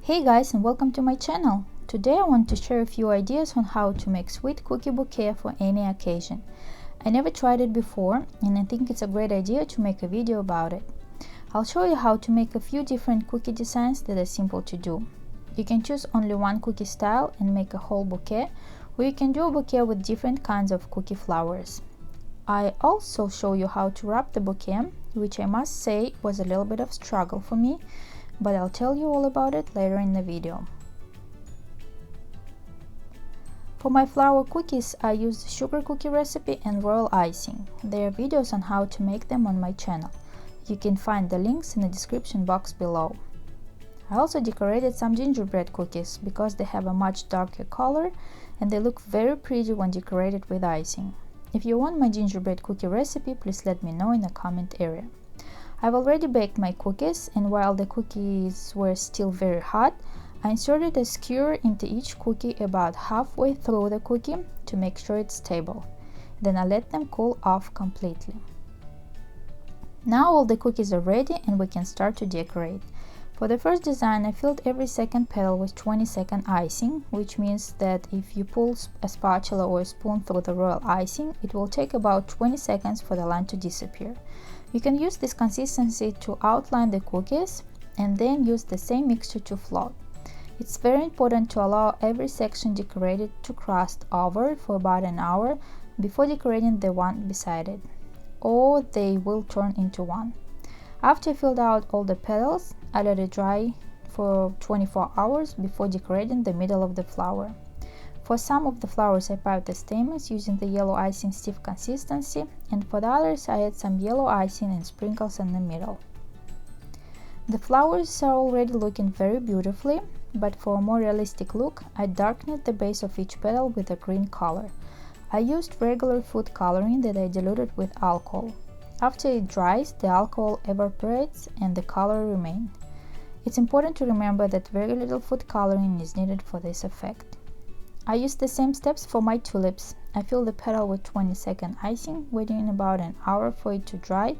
Hey guys, and welcome to my channel. Today I want to share a few ideas on how to make sweet cookie bouquet for any occasion. I never tried it before and I think it's a great idea to make a video about it. I'll show you how to make a few different cookie designs that are simple to do. You can choose only one cookie style and make a whole bouquet, or you can do a bouquet with different kinds of cookie flowers. I also show you how to wrap the bouquet, which I must say was a little bit of struggle for me, but I'll tell you all about it later in the video. For my flower cookies, I used the sugar cookie recipe and royal icing. There are videos on how to make them on my channel. You can find the links in the description box below. I also decorated some gingerbread cookies because they have a much darker color and they look very pretty when decorated with icing. If you want my gingerbread cookie recipe, please let me know in the comment area. I've already baked my cookies, and while the cookies were still very hot, I inserted a skewer into each cookie about halfway through the cookie to make sure it's stable. Then I let them cool off completely. Now all the cookies are ready and we can start to decorate. For the first design, I filled every second petal with 20-second icing, which means that if you pull a spatula or a spoon through the royal icing, it will take about 20 seconds for the line to disappear. You can use this consistency to outline the cookies and then use the same mixture to float. It's very important to allow every section decorated to crust over for about an hour before decorating the one beside it, or they will turn into one. After I filled out all the petals, I let it dry for 24 hours before decorating the middle of the flower. For some of the flowers I piped the stamens using the yellow icing stiff consistency, and for the others I had some yellow icing and sprinkles in the middle. The flowers are already looking very beautifully, but for a more realistic look, I darkened the base of each petal with a green color. I used regular food coloring that I diluted with alcohol. After it dries, the alcohol evaporates and the color remains. It's important to remember that very little food coloring is needed for this effect. I used the same steps for my tulips. I filled the petal with 20-second icing, waiting about an hour for it to dry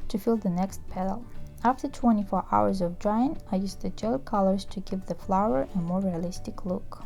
to fill the next petal. After 24 hours of drying, I used the gel colors to give the flower a more realistic look.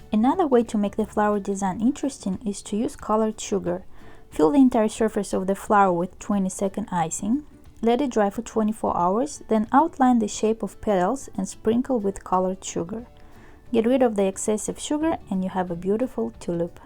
Another way to make the flower design interesting is to use colored sugar. Fill the entire surface of the flower with 20-second icing, let it dry for 24 hours, then outline the shape of petals and sprinkle with colored sugar. Get rid of the excessive sugar and you have a beautiful tulip.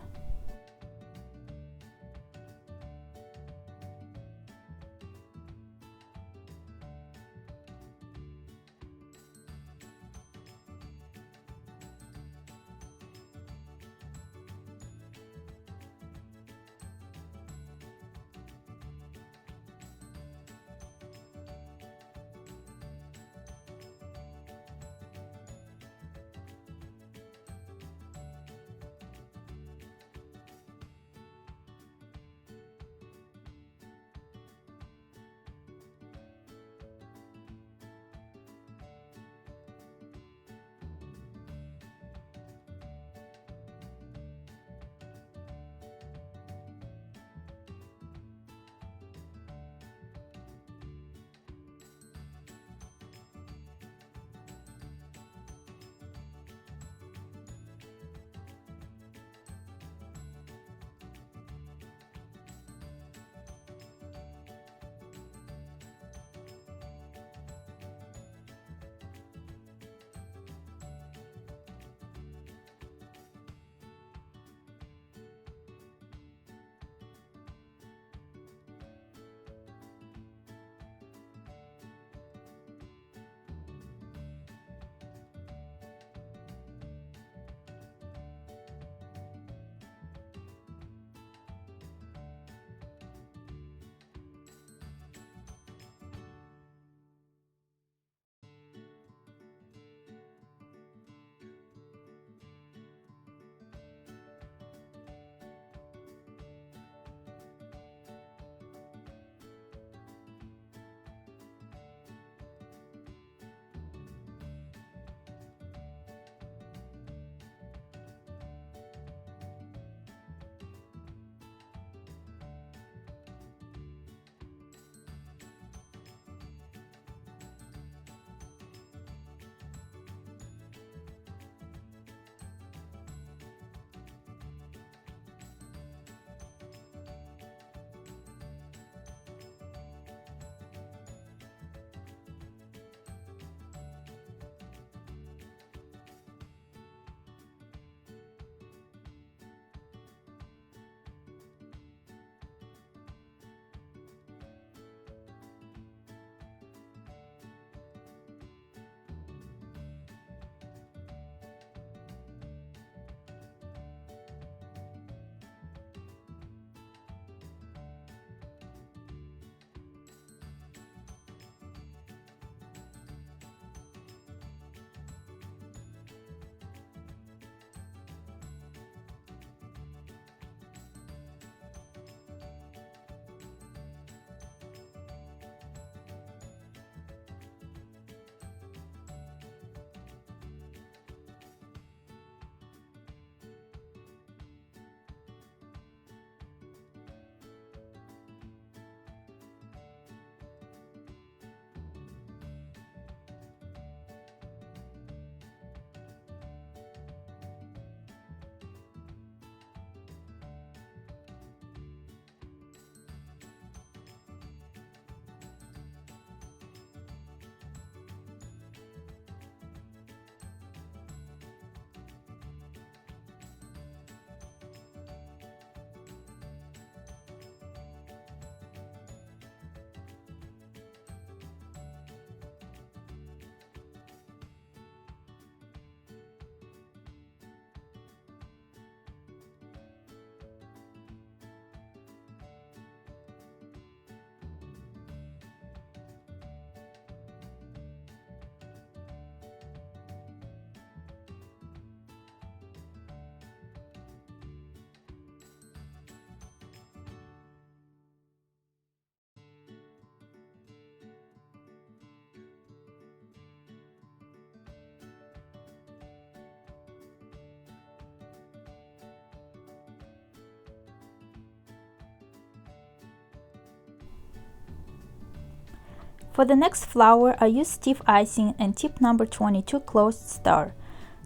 For the next flower, I used stiff icing and tip number 22 closed star.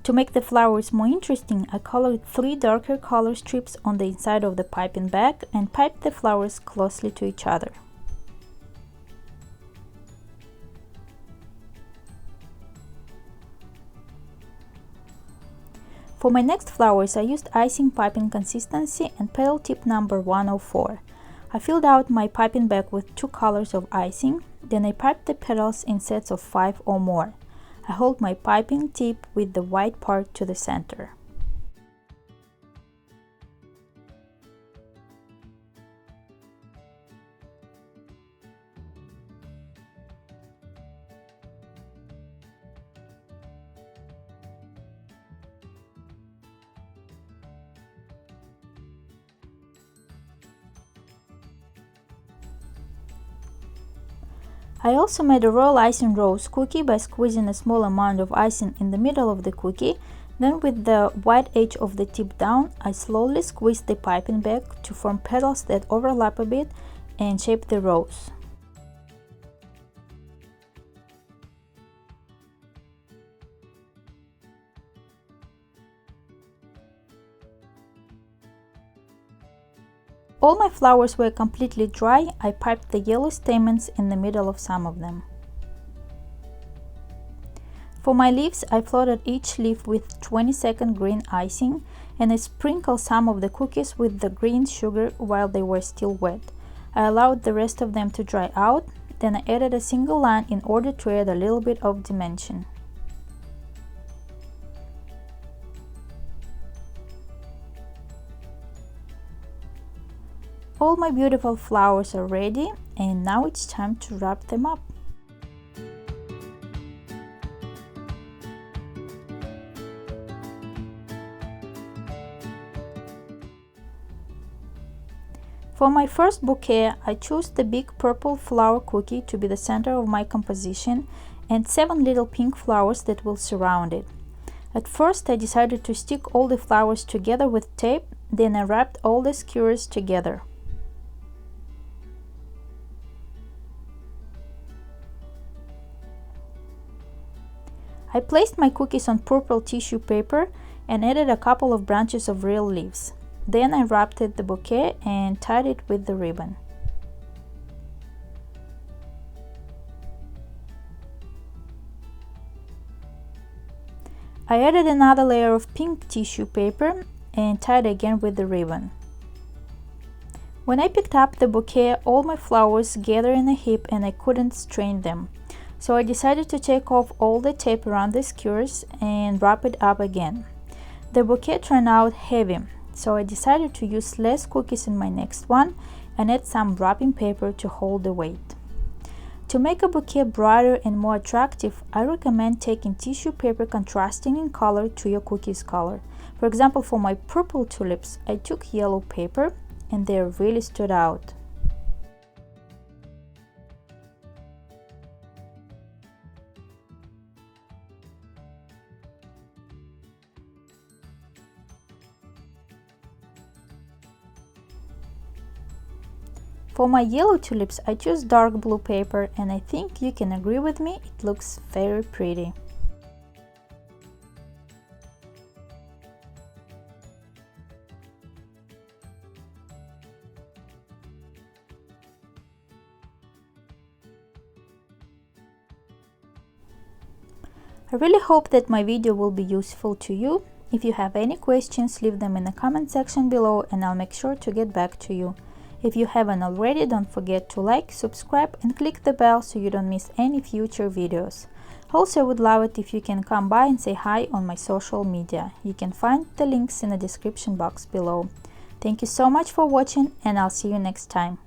To make the flowers more interesting, I colored 3 darker color strips on the inside of the piping bag and piped the flowers closely to each other. For my next flowers, I used icing piping consistency and petal tip number 104. I filled out my piping bag with 2 colors of icing, then I piped the petals in sets of 5 or more. I hold my piping tip with the white part to the center. I also made a royal icing rose cookie by squeezing a small amount of icing in the middle of the cookie. Then with the white edge of the tip down, I slowly squeezed the piping bag to form petals that overlap a bit and shape the rose. All my flowers were completely dry. I piped the yellow stamens in the middle of some of them. For my leaves, I floated each leaf with 20-second green icing, and I sprinkled some of the cookies with the green sugar while they were still wet. I allowed the rest of them to dry out, then I added a single line in order to add a little bit of dimension. All my beautiful flowers are ready, and now it's time to wrap them up. For my first bouquet, I chose the big purple flower cookie to be the center of my composition and 7 little pink flowers that will surround it. At first, I decided to stick all the flowers together with tape, then I wrapped all the skewers together. I placed my cookies on purple tissue paper and added a couple of branches of real leaves. Then I wrapped the bouquet and tied it with the ribbon. I added another layer of pink tissue paper and tied again with the ribbon. When I picked up the bouquet, all my flowers gathered in a heap and I couldn't strain them. So I decided to take off all the tape around the skewers and wrap it up again. The bouquet turned out heavy, so I decided to use less cookies in my next one and add some wrapping paper to hold the weight. To make a bouquet brighter and more attractive, I recommend taking tissue paper contrasting in color to your cookie's color. For example, for my purple tulips, I took yellow paper and they really stood out. For my yellow tulips, I chose dark blue paper, and I think you can agree with me, it looks very pretty. I really hope that my video will be useful to you. If you have any questions, leave them in the comment section below and I'll make sure to get back to you. If you haven't already, don't forget to like, subscribe and click the bell so you don't miss any future videos. Also, I would love it if you can come by and say hi on my social media. You can find the links in the description box below. Thank you so much for watching and I'll see you next time.